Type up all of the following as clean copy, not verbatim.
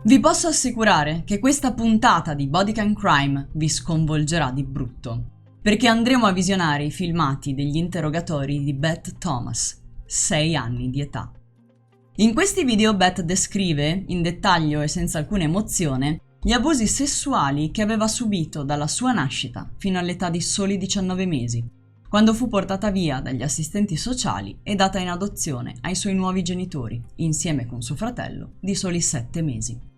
Vi posso assicurare che questa puntata di Bodycam Crime vi sconvolgerà di brutto, perché andremo a visionare i filmati degli interrogatori di Beth Thomas, 6 anni di età. In questi video Beth descrive, in dettaglio e senza alcuna emozione, gli abusi sessuali che aveva subito dalla sua nascita fino all'età di soli 19 mesi, quando fu portata via dagli assistenti sociali e data in adozione ai suoi nuovi genitori, insieme con suo fratello, di soli 7 mesi.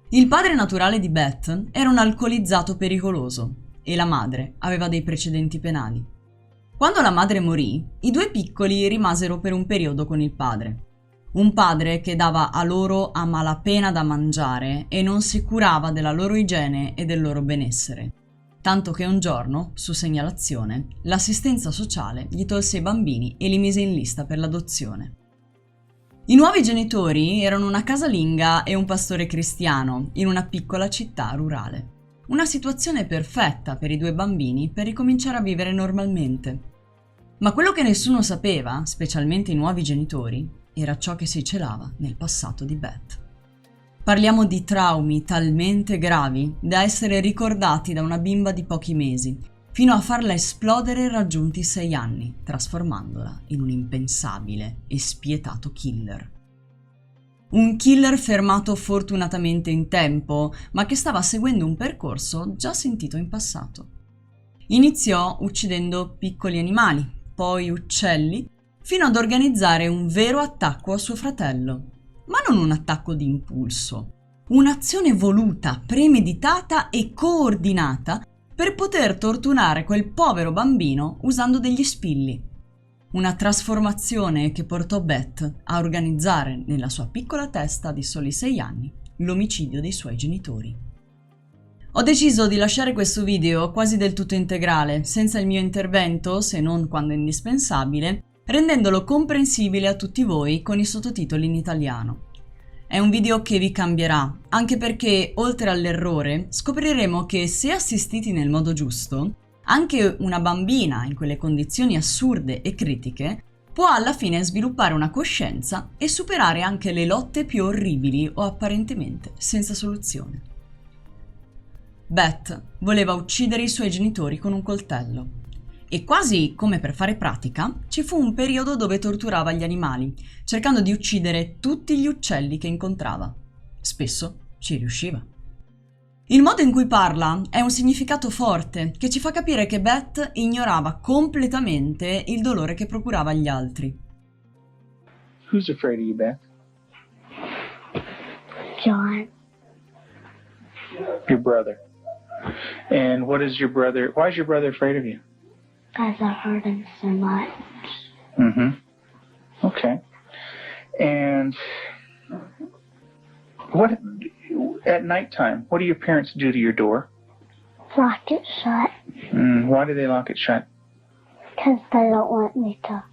Il padre naturale di Beth era un alcolizzato pericoloso e la madre aveva dei precedenti penali. Quando la madre morì, i due piccoli rimasero per un periodo con il padre. Un padre che dava a loro a malapena da mangiare e non si curava della loro igiene e del loro benessere. Tanto che un giorno, su segnalazione, l'assistenza sociale gli tolse i bambini e li mise in lista per l'adozione. I nuovi genitori erano una casalinga e un pastore cristiano in una piccola città rurale. Una situazione perfetta per i due bambini per ricominciare a vivere normalmente. Ma quello che nessuno sapeva, specialmente i nuovi genitori, era ciò che si celava nel passato di Beth. Parliamo di traumi talmente gravi da essere ricordati da una bimba di pochi mesi, fino a farla esplodere raggiunti 6 anni, trasformandola in un impensabile e spietato killer. Un killer fermato fortunatamente in tempo, ma che stava seguendo un percorso già sentito in passato. Iniziò uccidendo piccoli animali, poi uccelli, fino ad organizzare un vero attacco a suo fratello. Ma non un attacco di impulso, un'azione voluta, premeditata e coordinata per poter torturare quel povero bambino usando degli spilli. Una trasformazione che portò Beth a organizzare nella sua piccola testa di soli 6 anni l'omicidio dei suoi genitori. Ho deciso di lasciare questo video quasi del tutto integrale, senza il mio intervento, se non quando indispensabile, rendendolo comprensibile a tutti voi con i sottotitoli in italiano. È un video che vi cambierà, anche perché, oltre all'errore, scopriremo che se assistiti nel modo giusto, anche una bambina in quelle condizioni assurde e critiche può alla fine sviluppare una coscienza e superare anche le lotte più orribili o apparentemente senza soluzione. Beth voleva uccidere i suoi genitori con un coltello. E quasi come per fare pratica, ci fu un periodo dove torturava gli animali, cercando di uccidere tutti gli uccelli che incontrava. Spesso ci riusciva. Il modo in cui parla è un significato forte che ci fa capire che Beth ignorava completamente il dolore che procurava agli altri. Who's afraid of you, Beth? John, Your brother. And why is your brother afraid of you? because I hurt him so much. Mm-hmm. Okay. And what, at nighttime, what do your parents do to your door? Lock it shut Why do they lock it shut? because they don't want me to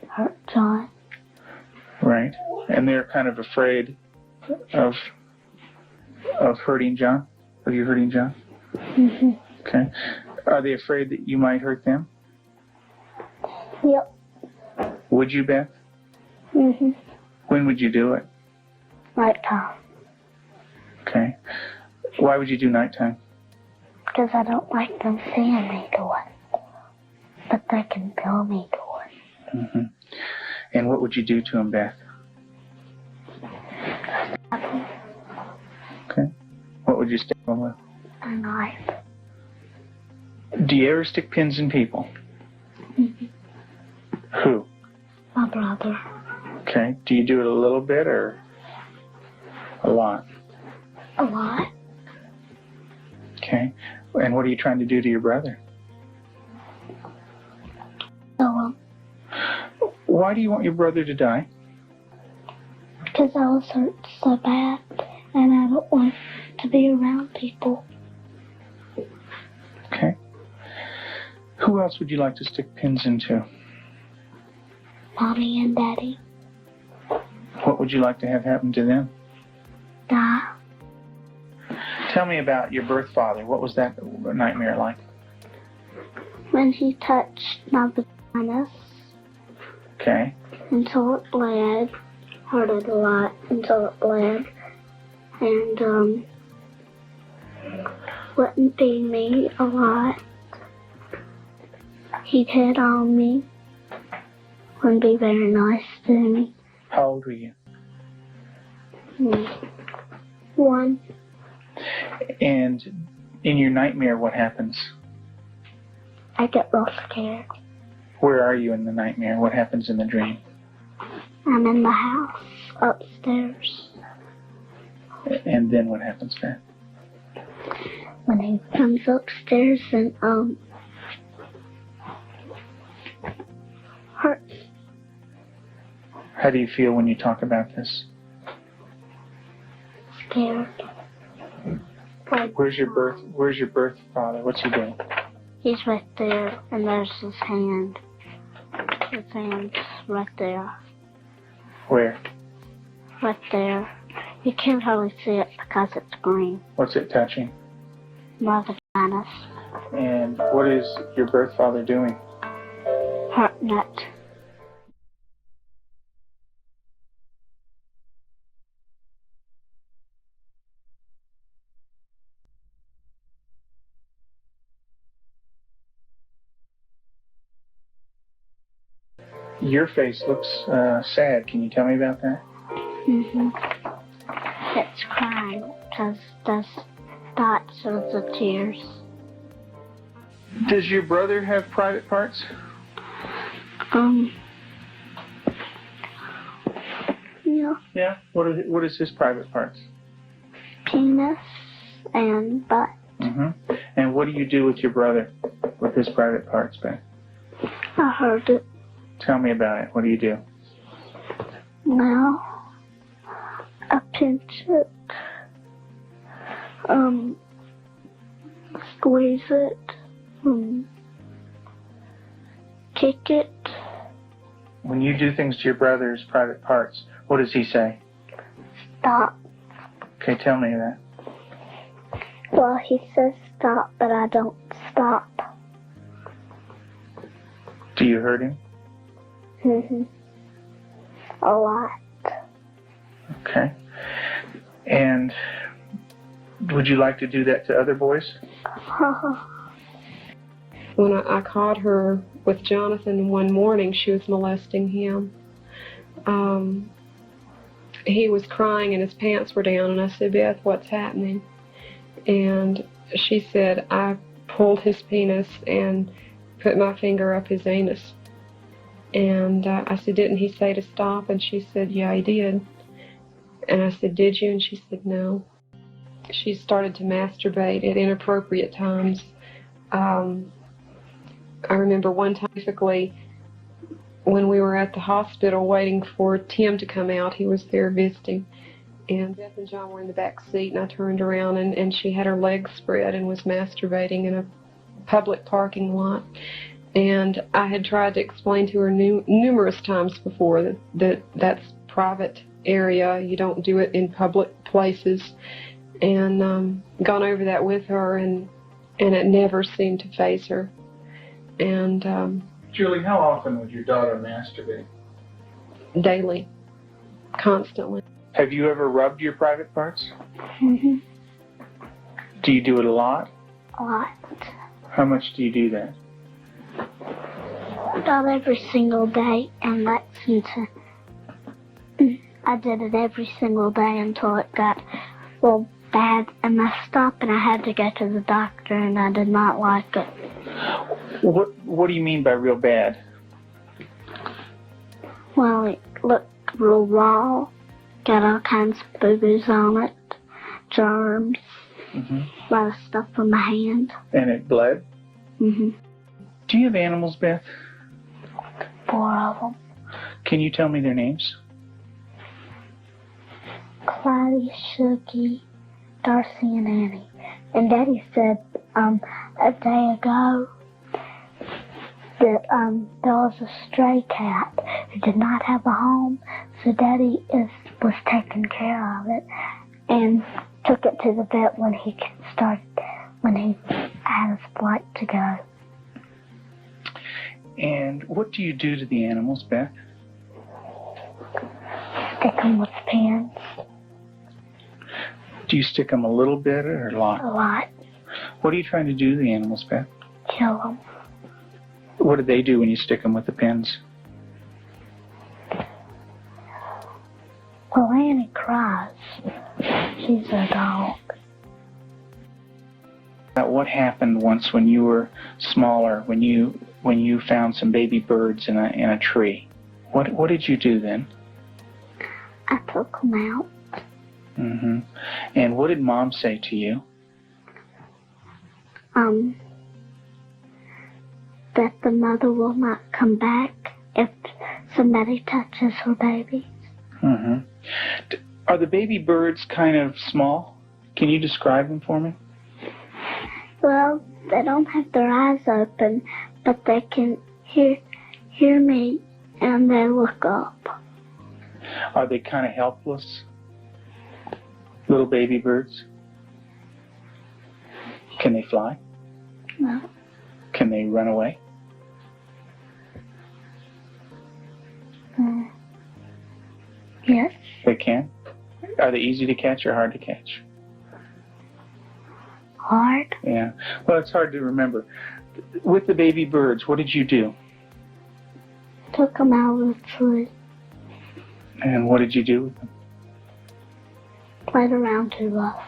hurt John. Right. And they're kind of afraid of hurting John? Of you hurting John? Mm-hmm. Okay. Are they afraid that you might hurt them? Yep. Would you, Beth? Mm-hmm. When would you do it? Nighttime. Okay. Why would you do nighttime? Because I don't like them seeing me do it. But they can feel me do it. Mm-hmm. And what would you do to him, Beth? Okay. What would you stab him with? A knife. Do you ever stick pins in people? Mm-hmm. Who? My brother. Okay. Do you do it a little bit or a lot? A lot. Okay. And what are you trying to do to your brother? So, Why do you want your brother to die? because I was hurt so bad, and I don't want to be around people. Okay. Who else would you like to stick pins into? Mommy and Daddy What would you like to have happen to them? die. Tell me about your birth father. What was that nightmare like? When he touched my vagina Okay. until it bled, hurt it a lot until it bled, and wouldn't feed me a lot. He'd hit on me. Wouldn't be very nice to me. How old were you? 1. And in your nightmare, what happens? I get real scared. Where are you in the nightmare? What happens in the dream? I'm in the house, upstairs. And then what happens, Beth? When he comes upstairs and, hurts. How do you feel when you talk about this? Scared. Like, Where's your birth father? What's he doing? he's right there, and there's his hand. His hand's right there. Where? Right there. You can't hardly see it because it's green. What's it touching? My vaginas. And what is your birth father doing? Hurting it. Your face looks sad. Can you tell me about that? It's crying because there's dots of the tears. Does your brother have private parts? Yeah. Yeah. What is his private parts? Penis and butt. And what do you do with your brother with his private parts, Beth? I heard it. Tell me about it. What do you do? Now, I pinch it. Squeeze it. Kick it. When you do things to your brother's private parts, what does he say? Stop. Okay, tell me that. Well, he says stop, but I don't stop. Do you hurt him? A lot. Okay. And would you like to do that to other boys? When I caught her with Jonathan one morning, she was molesting him. He was crying and his pants were down, and I said, Beth, what's happening? And she said, I pulled his penis and put my finger up his anus. And I said, didn't he say to stop? And she said, yeah, he did. And I said, did you? And she said, no. She started to masturbate at inappropriate times. I remember one time, specifically, when we were at the hospital waiting for Tim to come out. He was there visiting. And Beth and John were in the back seat, and I turned around, and she had her legs spread and was masturbating in a public parking lot. And I had tried to explain to her numerous times before that's private area. You don't do it in public places. And gone over that with her, and it never seemed to faze her. And Julie, how often would your daughter masturbate? daily, constantly. Have you ever rubbed your private parts? Do you do it a lot? A lot. How much do you do that? Not every single day in Lexington. I did it every single day until it got real bad and messed up, and I had to go to the doctor, and I did not like it. What do you mean by real bad? Well, it looked real raw, got all kinds of boo-boos on it, germs, a lot of stuff on my hand. And it bled? Do you have animals, Beth? 4 of them. Can you tell me their names? Clyde, Shuggy, Darcy, and Annie. And Daddy said a day ago that there was a stray cat who did not have a home, so Daddy was taking care of it and took it to the vet when he had his flight to go. And what do you do to the animals, Beth? Stick them with pins. Do you stick them a little bit or a lot? A lot. What are you trying to do to the animals, Beth? Kill them. What do they do when you stick them with the pins? Well, Annie cries. She's a dog. What happened once when you were smaller, when you found some baby birds in a tree? What did you do then? I took them out. Mm-hmm. And what did Mom say to you? That the mother will not come back if somebody touches her baby. Mm-hmm. Are the baby birds kind of small? Can you describe them for me? Well, they don't have their eyes open, but they can hear me, and they look up. Are they kind of helpless? Little baby birds? Can they fly? No. Can they run away? Yes. They can? Are they easy to catch or hard to catch? Hard. Yeah. Well, it's hard to remember. With the baby birds, what did you do? Took them out of the tree. And what did you do with them? Played around too rough.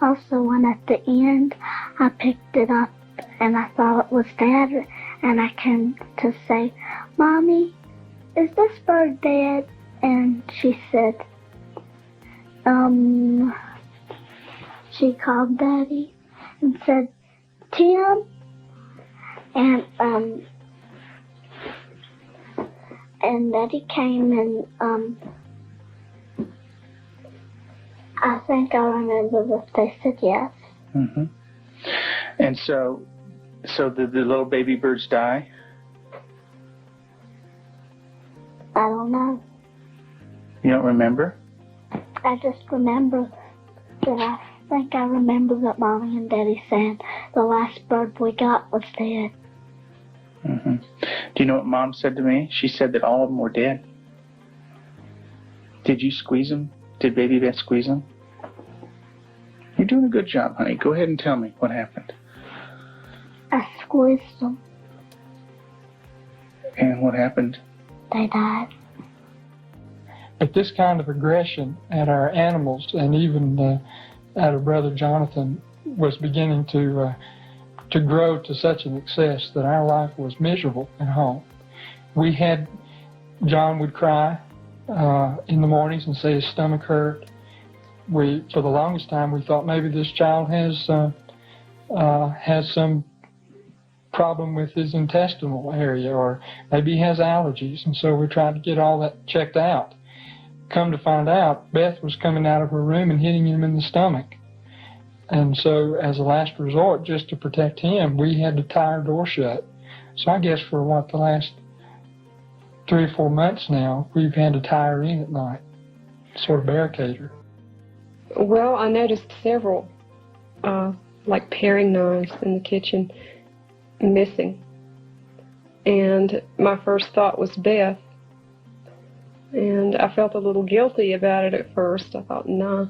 Also, when at the end, I picked it up and I thought it was Dad, and I came to say, Mommy, is this bird dead? And she said, she called Daddy and said, Tim, and Daddy came and, I think I remember that they said yes. Mm-hmm. And so did the little baby birds die? I don't know. You don't remember? I just remember that I remember that Mommy and Daddy said the last bird we got was dead. Mm-hmm. Do you know what Mom said to me? She said that all of them were dead. Did you squeeze them? Did Baby Beth squeeze them? You're doing a good job, honey. Go ahead and tell me what happened. I squeezed them. And what happened? They died. But this kind of aggression at our animals, and even at our brother Jonathan, was beginning to grow to such an excess that our life was miserable at home. John would cry in the mornings and say his stomach hurt. For the longest time, we thought maybe this child has some problem with his intestinal area, or maybe he has allergies, and so we tried to get all that checked out. Come to find out, Beth was coming out of her room and hitting him in the stomach. And so as a last resort, just to protect him, we had to tie our door shut. So I guess for the last 3 or 4 months now, we've had to tie her in at night, sort of barricade her. Well, I noticed several, like paring knives in the kitchen, missing. And my first thought was Beth. And I felt a little guilty about it at first. I thought, nah.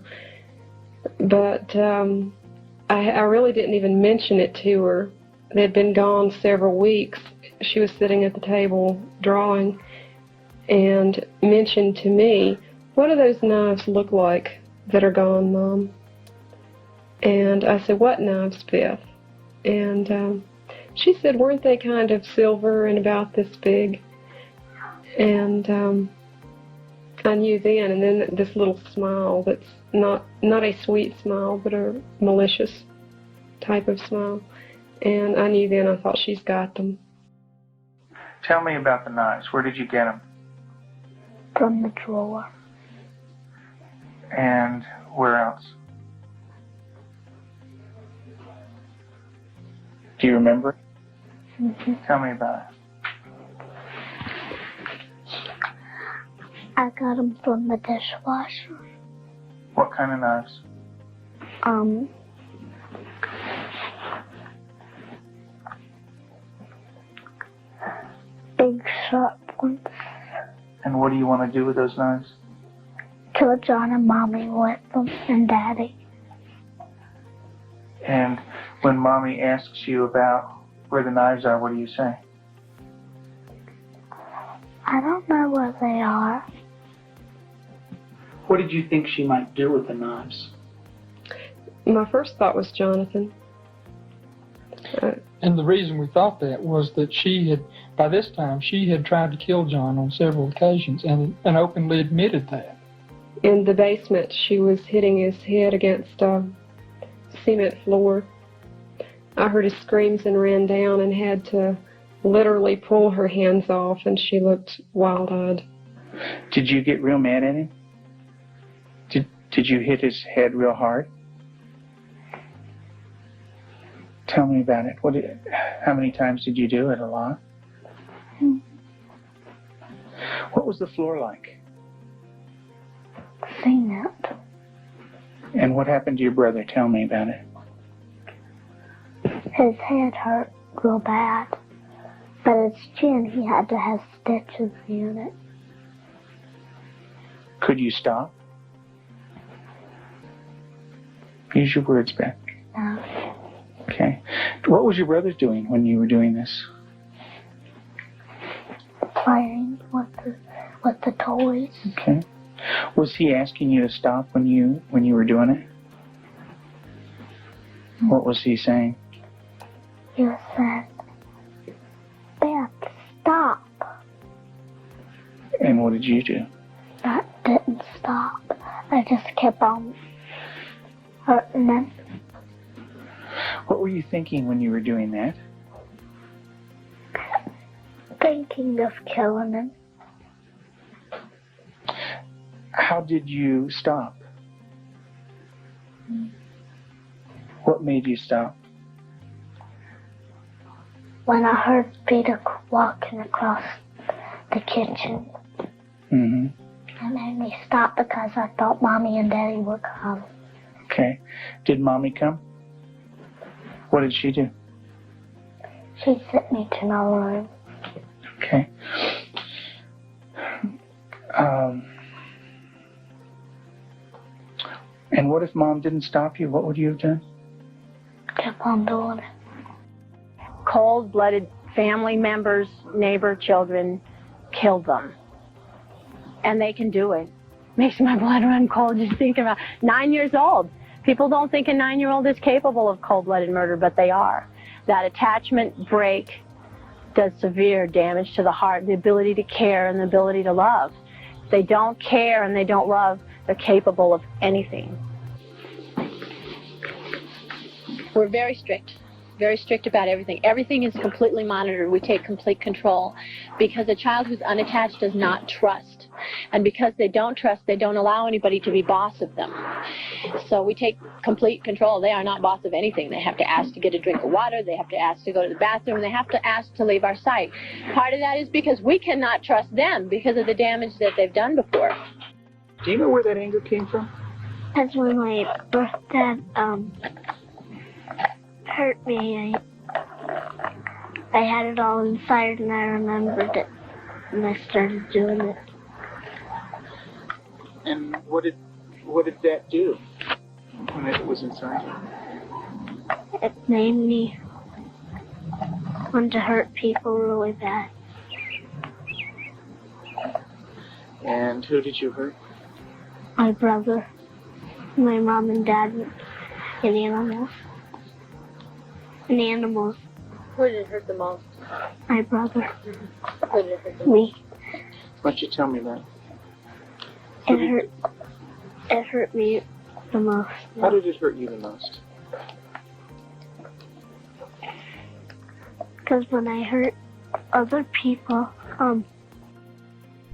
But I really didn't even mention it to her. They had been gone several weeks. She was sitting at the table drawing and mentioned to me, what do those knives look like that are gone, Mom? And I said, what knives, Beth? And she said, weren't they kind of silver and about this big? And I knew then, and then this little smile that's not a sweet smile, but a malicious type of smile. And I knew then, I thought, she's got them. Tell me about the knives. Where did you get them? From the drawer. And where else? Do you remember? Mm-hmm. Tell me about it. I got them from the dishwasher. What kind of knives? Big sharp ones. And what do you want to do with those knives? killed John and Mommy with them and Daddy. And when Mommy asks you about where the knives are, what do you say? I don't know where they are. What did you think she might do with the knives? My first thought was Jonathan. And the reason we thought that was that by this time, she had tried to kill John on several occasions and openly admitted that. In the basement, she was hitting his head against a cement floor. I heard his screams and ran down and had to literally pull her hands off, and she looked wild-eyed. Did you get real mad at him? Did you hit his head real hard? Tell me about it. How many times did you do it? A lot? What was the floor like? Cement. And what happened to your brother? Tell me about it. His head hurt real bad, but his chin, he had to have stitches in it. Could you stop? Use your words, Beth. No. Okay. What was your brother doing when you were doing this? Playing with the toys. Okay. Was he asking you to stop when you were doing it? What was he saying? He said, Beth, stop. And what did you do? That didn't stop. I just kept on hurting him. What were you thinking when you were doing that? Thinking of killing him. How did you stop? What made you stop? When I heard Peter walking across the kitchen, Mm-hmm. it made me stop because I thought Mommy and Daddy would come. Okay. Did Mommy come? What did she do? She sent me to my room. Okay. And what if Mom didn't stop you? What would you have done? Kept on doing it. Cold-blooded family members, neighbor, children, killed them. And they can do it. Makes my blood run cold just thinking about 9 years old. People don't think a 9-year-old is capable of cold-blooded murder, but they are. That attachment break does severe damage to the heart, the ability to care and the ability to love. If they don't care and they don't love, they're capable of anything. We're very strict about everything. Everything is completely monitored. We take complete control because a child who's unattached does not trust. And because they don't trust, they don't allow anybody to be boss of them. So we take complete control. They are not boss of anything. They have to ask to get a drink of water. They have to ask to go to the bathroom. They have to ask to leave our sight. Part of that is because we cannot trust them because of the damage that they've done before. Do you know where that anger came from? That's when my birthday hurt me. I had it all inside and I remembered it and I started doing it. And what did that do when it was inside you? It made me want to hurt people really bad. And who did you hurt? My brother, my mom and dad, and animals. And animals. Who did it hurt the most? My brother. Who did it hurt the most? Me. Why don't you tell me that? It hurt me the most. How did it hurt you the most? Because when I hurt other people,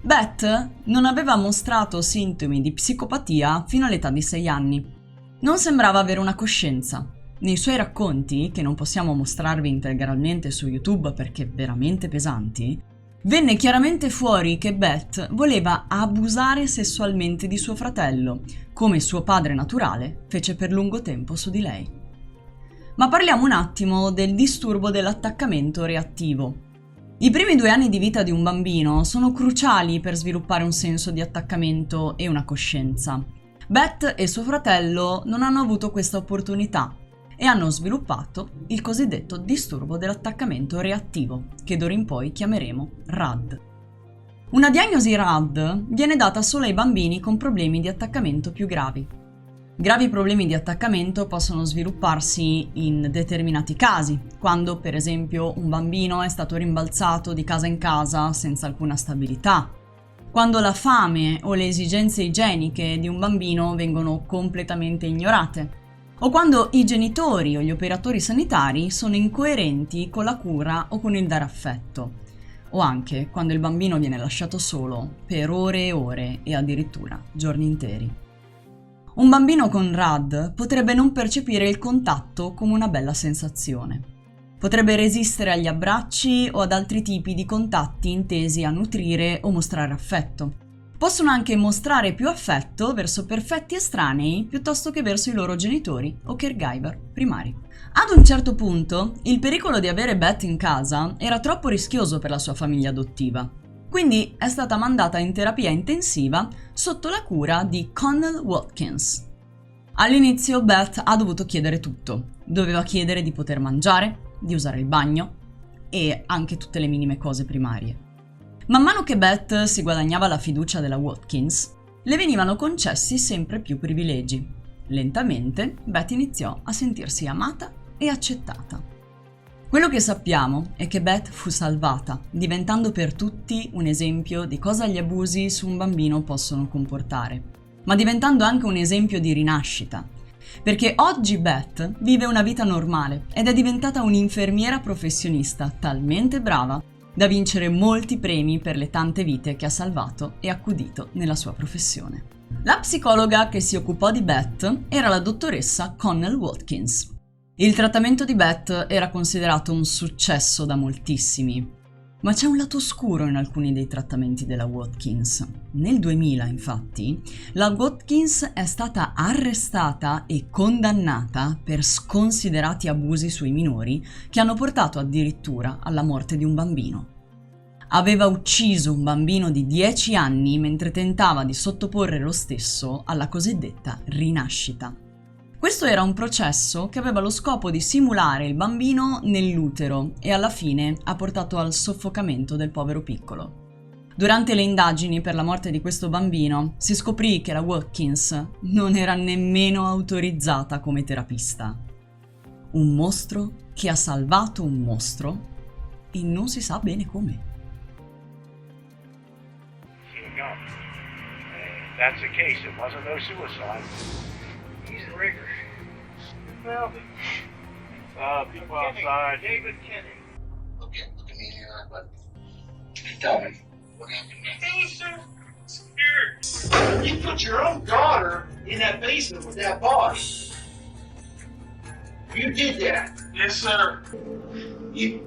Beth non aveva mostrato sintomi di psicopatia fino all'età di 6 anni. Non sembrava avere una coscienza. Nei suoi racconti, che non possiamo mostrarvi integralmente su YouTube perché veramente pesanti, venne chiaramente fuori che Beth voleva abusare sessualmente di suo fratello, come suo padre naturale fece per lungo tempo su di lei. Ma parliamo un attimo del disturbo dell'attaccamento reattivo. I primi 2 anni di vita di un bambino sono cruciali per sviluppare un senso di attaccamento e una coscienza. Beth e suo fratello non hanno avuto questa opportunità e hanno sviluppato il cosiddetto disturbo dell'attaccamento reattivo, che d'ora in poi chiameremo RAD. Una diagnosi RAD viene data solo ai bambini con problemi di attaccamento più gravi. Gravi problemi di attaccamento possono svilupparsi in determinati casi, quando per esempio un bambino è stato rimbalzato di casa in casa senza alcuna stabilità, quando la fame o le esigenze igieniche di un bambino vengono completamente ignorate, o quando i genitori o gli operatori sanitari sono incoerenti con la cura o con il dare affetto, o anche quando il bambino viene lasciato solo per ore e ore e addirittura giorni interi. Un bambino con RAD potrebbe non percepire il contatto come una bella sensazione. Potrebbe resistere agli abbracci o ad altri tipi di contatti intesi a nutrire o mostrare affetto. Possono anche mostrare più affetto verso perfetti estranei piuttosto che verso i loro genitori o caregiver primari. Ad un certo punto, il pericolo di avere Beth in casa era troppo rischioso per la sua famiglia adottiva. Quindi è stata mandata in terapia intensiva sotto la cura di Connell Watkins. All'inizio Beth ha dovuto chiedere tutto. Doveva chiedere di poter mangiare, di usare il bagno e anche tutte le minime cose primarie. Man mano che Beth si guadagnava la fiducia della Watkins, le venivano concessi sempre più privilegi. Lentamente Beth iniziò a sentirsi amata e accettata. Quello che sappiamo è che Beth fu salvata, diventando per tutti un esempio di cosa gli abusi su un bambino possono comportare, ma diventando anche un esempio di rinascita, perché oggi Beth vive una vita normale ed è diventata un'infermiera professionista talmente brava da vincere molti premi per le tante vite che ha salvato e accudito nella sua professione. La psicologa che si occupò di Beth era la dottoressa Connell Watkins. Il trattamento di Beth era considerato un successo da moltissimi, ma c'è un lato oscuro in alcuni dei trattamenti della Watkins. Nel 2000, infatti, la Watkins è stata arrestata e condannata per sconsiderati abusi sui minori che hanno portato addirittura alla morte di un bambino. Aveva ucciso un bambino di 10 anni mentre tentava di sottoporre lo stesso alla cosiddetta rinascita. Questo era un processo che aveva lo scopo di simulare il bambino nell'utero e alla fine ha portato al soffocamento del povero piccolo. Durante le indagini per la morte di questo bambino si scoprì che la Watkins non era nemmeno autorizzata come terapista. Un mostro che ha salvato un mostro e non si sa bene come. That's the case. It wasn't no suicide. He's a rigger. Well, people outside. David Kenny. Look at me in the eye, bud. Tell me, what happened next? It was so scared. You put your own daughter in that basement with that boss. You did that. Yes, sir.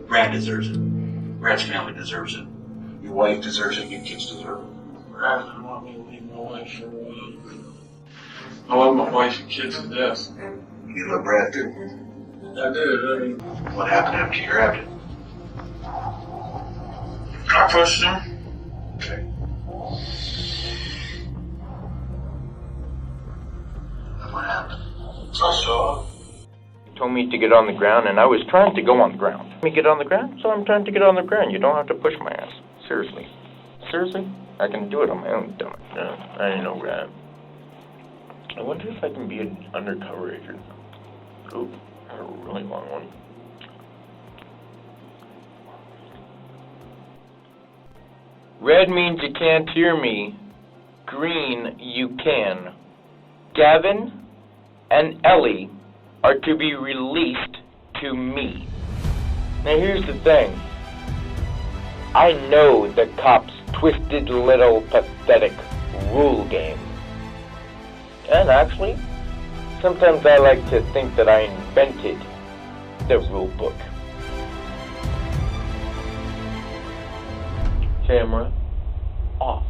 Brad deserves it. Brad's family deserves it. Your wife deserves it. Your kids deserve it. Brad doesn't want me to leave my wife for a while. I love my wife and kids to death. You love Brad too. I did. What happened after you grabbed it? I pushed him. Okay. And what happened? I saw. He told me to get on the ground, and I was trying to go on the ground. Let me get on the ground, so I'm trying to get on the ground. You don't have to push my ass. Seriously. Seriously? I can do it on my own, dumb it. No, I ain't no grab. I wonder if I can be an undercover agent. Ooh, I have a really long one. Red means you can't hear me. Green, you can. Gavin and Ellie are to be released to me. Now here's the thing. I know the cops' twisted little pathetic rule game. And actually, sometimes I like to think that I invented the rule book. Camera off.